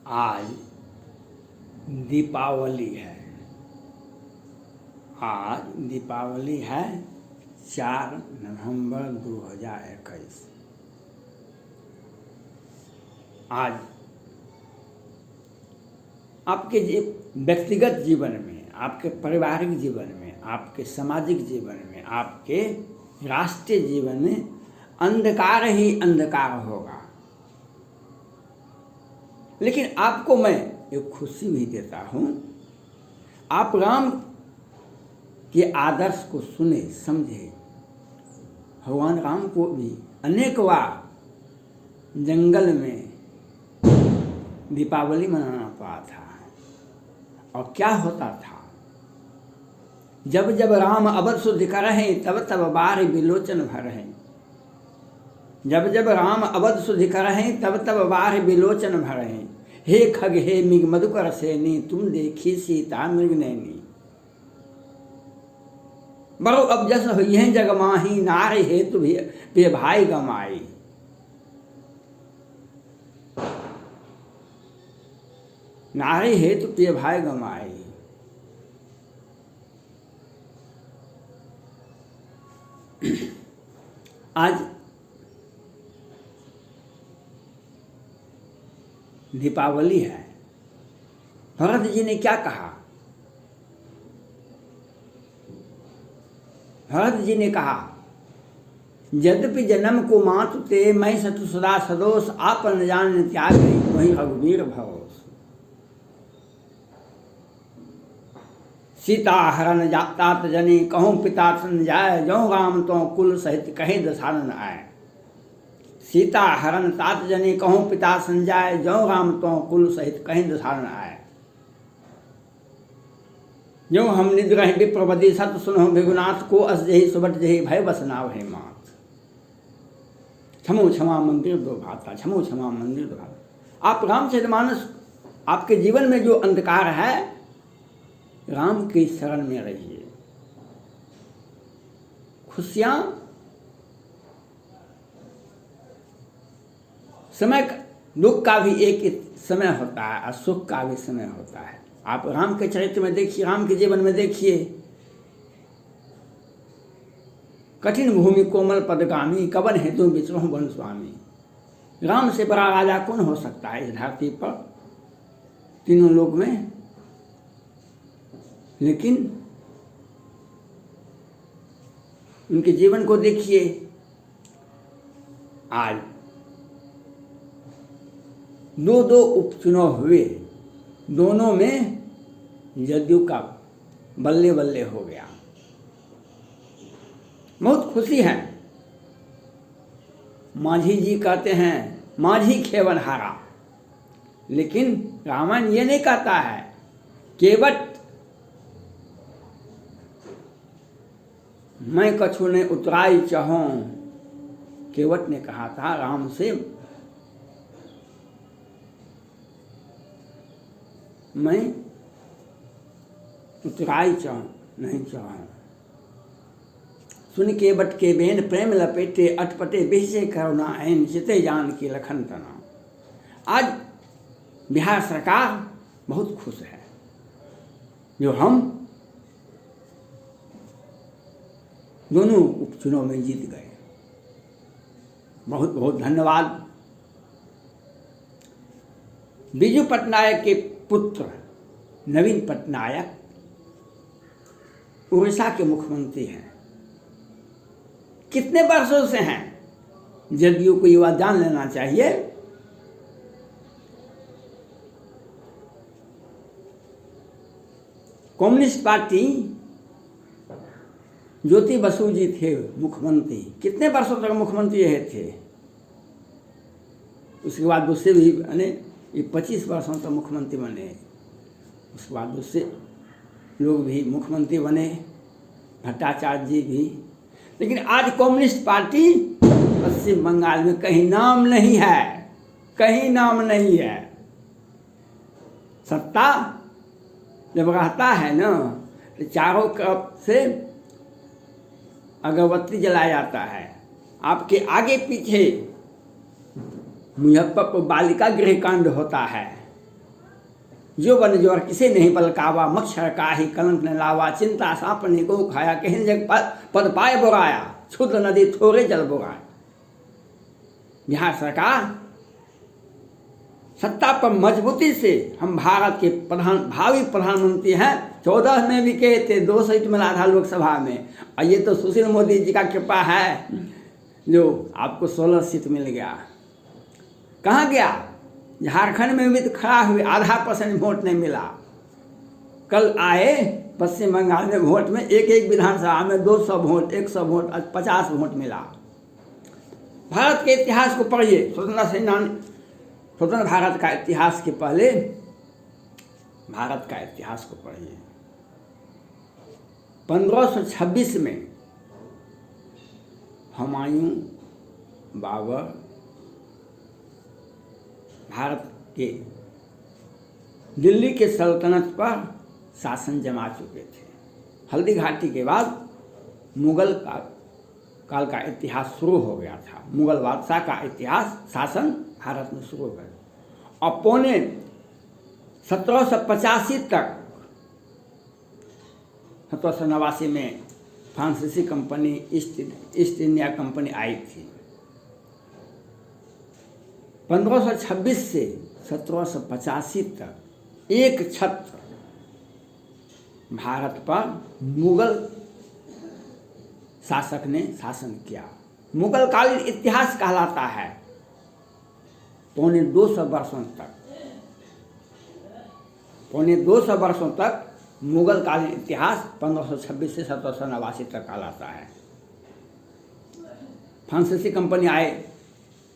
आज दीपावली है। आज दीपावली है 4 नवंबर 2021। आज आपके व्यक्तिगत जीवन में, आपके पारिवारिक जीवन में, आपके सामाजिक जीवन में, आपके राष्ट्रीय जीवन में अंधकार ही अंधकार होगा। लेकिन आपको मैं एक खुशी भी देता हूँ, आप राम के आदर्श को सुने समझे। भगवान राम को भी अनेक बार जंगल में दीपावली मनाना पड़ा था। और क्या होता था, जब जब राम अवध सुधि करहिं तब तब बार बिलोचन भरहिं। जब जब राम अवध सुधि करहिं तब तब बार बिलोचन भरहिं। हे खग हे मृग मधुकर सेनी, तुम देखी सीता मृग नैनी। बड़ो अब जस हुई जग माही, नारी हेतु पे भाई गमाई। नारी हेतु पे भाई गमाई। आज दीपावली है। भरत जी ने क्या कहा? भरत जी ने कहा, यद्यपि जन्म को मातु ते, मैं सतु सदा सदोष, आप न जान त्याग वही रघुवीर भरोस। सीता हरण तात जनी, कहूँ पिता सन जाय, जो राम तो कुल सहित कहीं दसानन आए। सीता हरण तात जनी, कहूँ पिता सन जाय, जो राम तो कुल सहित कहीं दसानन आए। जो हम निद्रहि विप्रवदी, सत सुनो विघुनाथ को, अस जही सुबट जही भय बसनाव है मात। क्षमो क्षमा मंदिर दो भाता, क्षमो क्षमा मंदिर दो भाता। आप रामचरितमानस, आपके जीवन में जो अंधकार है, राम की शरण में रहिए। खुशियां समय, दुख का भी एक समय होता है और सुख का भी समय होता है। आप राम के चरित्र में देखिए, राम के जीवन में देखिए, कठिन भूमि कोमल पदगामी, कवन हेतु विचरों वन स्वामी। राम से बड़ा राजा कौन हो सकता है इस धरती पर, तीनों लोक में। लेकिन उनके जीवन को देखिए। आज दो उपचुनाव हुए, दोनों में जदयू का बल्ले बल्ले हो गया। बहुत खुशी है। माझी जी कहते हैं माझी खेवन हारा, लेकिन रामायण ये नहीं कहता है। केवट मैं कछु ने उतराई चाहूं, केवट ने कहा था राम से, मैं उतराई नहीं चाहूं। सुन केवट के बेन प्रेम लपेटे, अटपटे बेसे करुणा ऐन, चिते जान की लखन तना। आज बिहार सरकार बहुत खुश है जो हम दोनों उपचुनाव में जीत गए। बहुत बहुत धन्यवाद। बिजू पटनायक के पुत्र नवीन पटनायक उड़ीसा के मुख्यमंत्री हैं। कितने वर्षों से हैं, जदयू को युवा जान लेना चाहिए। कम्युनिस्ट पार्टी, ज्योति बसु जी थे मुख्यमंत्री, कितने वर्षों तक मुख्यमंत्री रहे थे। उसके बाद दूसरे भी ये 25 वर्षों तक मुख्यमंत्री बने। उसके बाद दूसरे लोग भी मुख्यमंत्री बने, भट्टाचार्य जी भी। लेकिन आज कम्युनिस्ट पार्टी पश्चिम बंगाल में कहीं नाम नहीं है, कहीं नाम नहीं है। सत्ता जब रहता है ना, तो चारों तरफ से अगरबत्ती जलाया जाता है, आपके आगे पीछे मुजफ्फरपुर बालिका गृह कांड होता है। जो बन जोर किसे नहीं पलकावा, मक्षर का ही कलंक न लावा, चिंता सांप ने को खाया, कहीं जग पद पाए बुराया, क्षुद्र नदी थोड़े जल बुराया। बिहार सरकार सत्ता पर मजबूती से, हम भारत के भावी प्रधानमंत्री हैं। 14 में भी कहे थे 2 सीट मिला था लोकसभा में, और ये तो सुशील मोदी जी का कृपा है जो आपको 16 सीट मिल गया। कहाँ गया? झारखंड में भी तो खड़ा हुए, आधा % वोट नहीं मिला। कल आए पश्चिम बंगाल में वोट में, एक विधानसभा में 200 वोट, 100 वोट, 50 वोट मिला। भारत के इतिहास को पढ़िए, स्वतंत्र भारत का इतिहास के पहले भारत का इतिहास को पढ़िए। 1526 में हुमायूं बाबर भारत के दिल्ली के सल्तनत पर शासन जमा चुके थे। हल्दी घाटी के बाद मुगल काल का इतिहास शुरू हो गया था। मुगल बादशाह का इतिहास शासन भारत में शुरू हो गया, और पौने 1785 तक, 1789 में फ्रांसीसी कंपनी ईस्ट इंडिया कंपनी आई थी। 1526 से 1785 तक एक छत्र भारत पर मुगल शासक ने शासन किया। मुगल कालीन इतिहास कहलाता है। पौने 200 वर्षों तक मुगल कालीन इतिहास 1526 से 1789 तक कहलाता है। फ्रांसीसी कंपनी आए,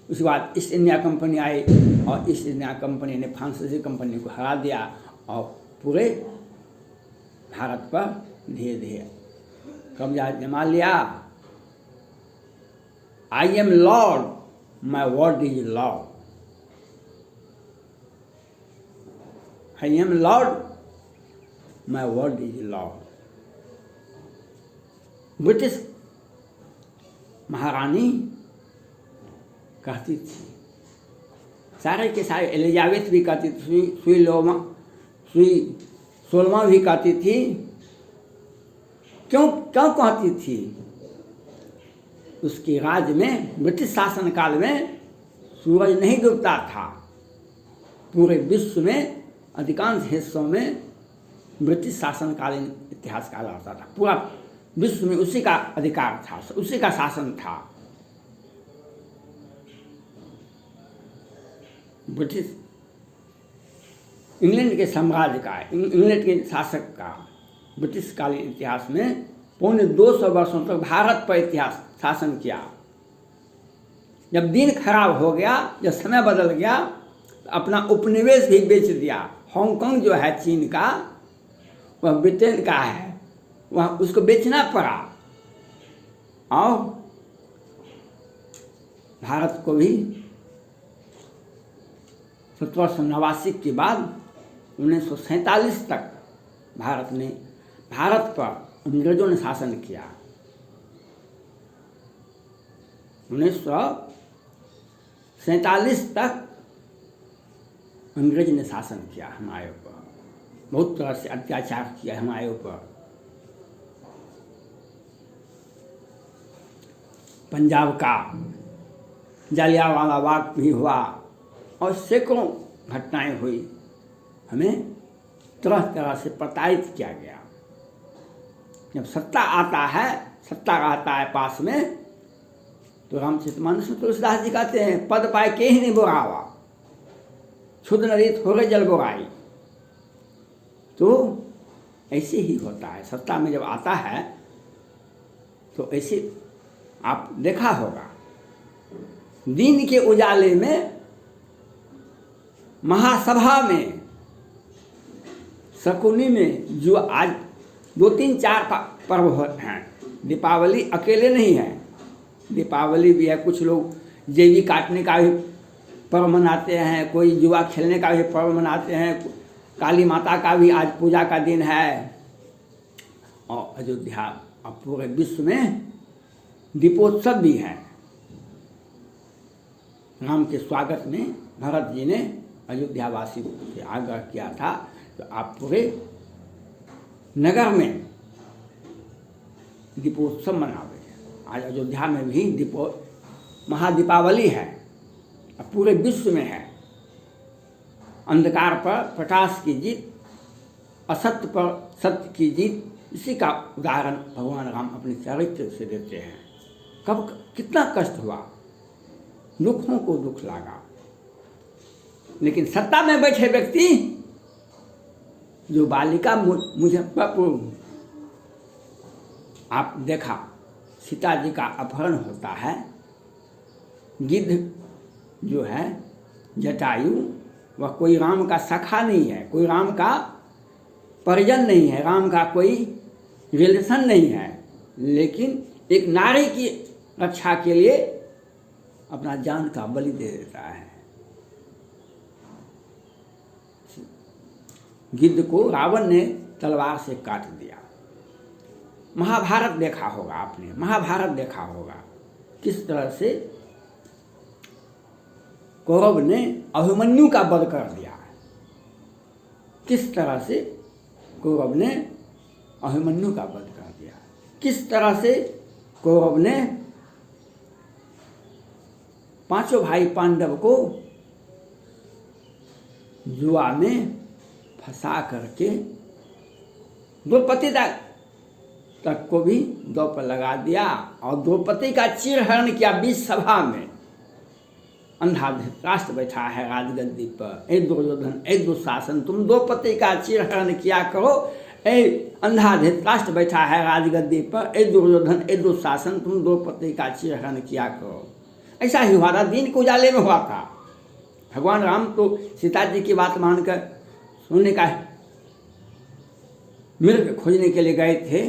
उसके बाद ईस्ट इंडिया कंपनी आई, और ईस्ट इंडिया कंपनी ने फ्रांसीसी कंपनी को हरा दिया और पूरे भारत पर धीरे धीरे कब्जा जमा लिया। I am Lord, my word is law. I am Lord, my word is law. British महारानी कहती थी, सारे के सारे, एलिजाबेथ भी कहती थी, सुई 16वां भी कहती थी। क्यों कहती थी? उसके राज में, ब्रिटिश शासन काल में सूरज नहीं डूबता था। पूरे विश्व में अधिकांश हिस्सों में ब्रिटिश शासनकालीन इतिहास कहलाता था। पूरा विश्व में उसी का अधिकार था, उसी का शासन था। ब्रिटिश इंग्लैंड के साम्राज्य का, इंग्लैंड के शासक का ब्रिटिश कालीन इतिहास में पौने 200 वर्षों तक भारत पर इतिहास शासन किया। जब दिन खराब हो गया, जब समय बदल गया, तो अपना उपनिवेश भी बेच दिया। हांगकांग जो है चीन का, वह ब्रिटेन का है, वह उसको बेचना पड़ा, और भारत को भी 1789 के बाद 1947 तक भारत पर अंग्रेजों ने शासन किया। 1947 तक अंग्रेज ने शासन किया हमारे ऊपर, बहुत तरह से अत्याचार किया हमारे ऊपर। पंजाब का जालियांवाला बाग भी हुआ, और सैकड़ों घटनाएं हुई। हमें तरह तरह से प्रताड़ित किया गया। जब सत्ता आता है, सत्ता आता है पास में, तो रामचरितमानस में तुलसीदास जी कहते हैं, पद पाए के ही नहीं बुरावा, क्षुद्र नदी थोड़े जल बुराई। तो ऐसे ही होता है, सत्ता में जब आता है तो ऐसे आप देखा होगा। दिन के उजाले में, महासभा में, शकुनी में, जो आज 2-3-4 पर्व हैं। दीपावली अकेले नहीं है, दीपावली भी है। कुछ लोग जेवी काटने का भी पर्व मनाते हैं, कोई जुआ खेलने का भी पर्व मनाते हैं, काली माता का भी आज पूजा का दिन है। और अयोध्या और पूरे विश्व में दीपोत्सव भी है। राम के स्वागत में भरत जी ने अयोध्यावासी से आग्रह किया था तो आप पूरे नगर में दीपोत्सव मनावे। आज अयोध्या में भी महादीपावली है, अब पूरे विश्व में है। अंधकार पर प्रकाश की जीत, असत्य पर सत्य की जीत, इसी का उदाहरण भगवान राम अपने चरित्र से देते हैं। कब कितना कष्ट हुआ, दुखों को दुख लगा, लेकिन सत्ता में बैठे व्यक्ति जो बालिका मुजफ्फरपुर आप देखा, सीता जी का अपहरण होता है, गिद्ध जो है जटायु, वह कोई राम का सखा नहीं है, कोई राम का परिजन नहीं है, राम का कोई रिलेशन नहीं है, लेकिन एक नारी की रक्षा के लिए अपना जान का बलि दे देता है। गिद्ध को रावण ने तलवार से काट दिया। महाभारत देखा होगा आपने, महाभारत देखा होगा किस तरह से कौरव ने अभिमन्यु का वध कर दिया, किस तरह से कौरव ने अभिमन्यु का वध कर दिया, किस तरह से कौरव ने पांचों भाई पांडव को जुआ में फंसा करके द्रौपदी तक को भी दो पर लगा दिया और द्रौपदी का चीरहरण किया बीच सभा में। अंधा धृतराष्ट्र बैठा है राजगद्दी पर, ए दुर्योधन ए दुशासन तुम द्रौपदी का चीरहरण किया करो, ए अंधा धृतराष्ट्र बैठा है राजगद्दी पर, ए दुर्योधन ए दुशासन तुम द्रौपदी का चीरहरण किया करो। ऐसा ही हुआ था, दिन के उजाले में हुआ था। भगवान राम तो सीता जी की बात मानकर सोने का मृग खोजने के लिए गए थे,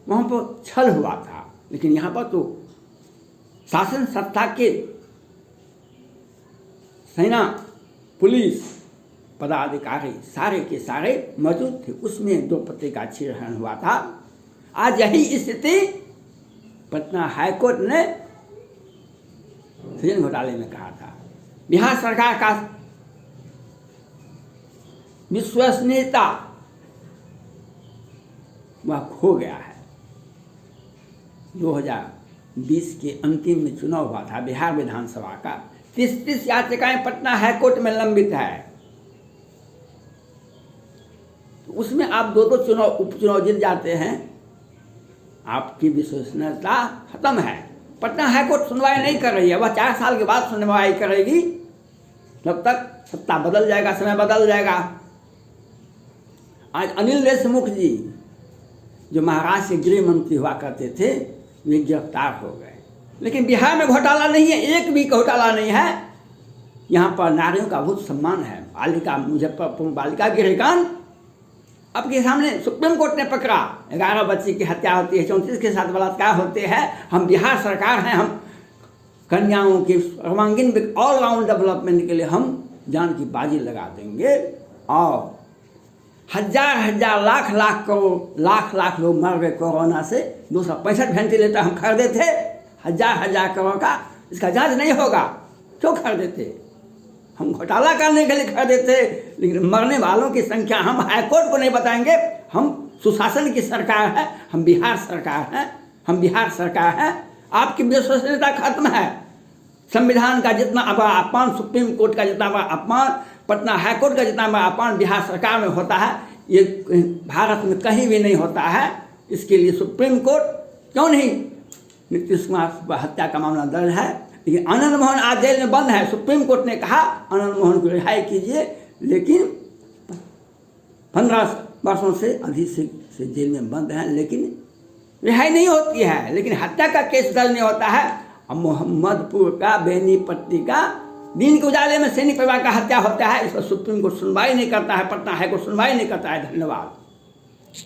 वहाँ पर छल हुआ था, लेकिन यहाँ पर तो शासन सत्ता के सेना पुलिस पदाधिकारी सारे के सारे मौजूद थे, उसमें द्रौपदी का चीरहरण हुआ था। आज यही स्थिति पटना हाईकोर्ट ने सृजन घोटाले में कहा था। बिहार सरकार का विश्वसनीयता वह खो गया है। 2020 के अंतिम में चुनाव हुआ था बिहार विधानसभा का, 30 याचिकाएं पटना हाईकोर्ट में लंबित है। तो उसमें आप दो चुनाव उपचुनाव जीत जाते हैं, आपकी विश्वसनीयता खत्म है। पटना हाईकोर्ट सुनवाई नहीं कर रही है, वह 4 साल के बाद सुनवाई करेगी, तब तक सत्ता बदल जाएगा, समय बदल जाएगा। आज अनिल देशमुख जी जो महाराष्ट्र के गृह मंत्री हुआ करते थे, वे गिरफ्तार हो गए, लेकिन बिहार में घोटाला नहीं है, एक भी घोटाला नहीं है। यहाँ पर नारियों का बहुत सम्मान है। बालिका मुजफ्फरपुर बालिका गृहकांड आपके सामने सुप्रीम कोर्ट ने पकड़ा, 11 बच्ची की हत्या होती है, 34 के साथ बलात्कार होते हैं। हम बिहार सरकार हैं, हम कन्याओं के सर्वांगीण ऑलराउंड डेवलपमेंट के लिए हम जान की बाजी लगा देंगे। और हजार लाख लोग मर गए कोरोना से, 265 वेंटिलेटर हम खरीदे थे, हजार करोड़ का, इसका जांच नहीं होगा, क्यों खरीदे थे? हम घोटाला करने के लिए खरीदे थे, लेकिन मरने वालों की संख्या हम हाईकोर्ट को नहीं बताएंगे। हम सुशासन की सरकार है, हम बिहार सरकार है, हम बिहार सरकार है। आपकी विश्वसनीयता खत्म है। संविधान का जितना बड़ा अपमान, सुप्रीम कोर्ट का जितना बड़ा अपमान, पटना हाईकोर्ट का जितना बड़ा अपमान बिहार सरकार में होता है, ये भारत में कहीं भी नहीं होता है। इसके लिए सुप्रीम कोर्ट क्यों नहीं, नीतीश कुमार पर हत्या का मामला दर्ज है, लेकिन आनंद मोहन आज जेल में बंद है। सुप्रीम कोर्ट ने कहा आनंद मोहन को रिहाई कीजिए, लेकिन 15 वर्षों से अधिक से जेल में बंद है, लेकिन रिहाई नहीं होती है। लेकिन हत्या का केस दर्ज नहीं होता है। अब मोहम्मदपुर का बेनीपट्टी का दिन के उजाले में सैनिक परिवार का हत्या होता है, इस पर सुप्रीम कोर्ट सुनवाई नहीं करता है, पटना हाईकोर्ट सुनवाई नहीं करता है। धन्यवाद।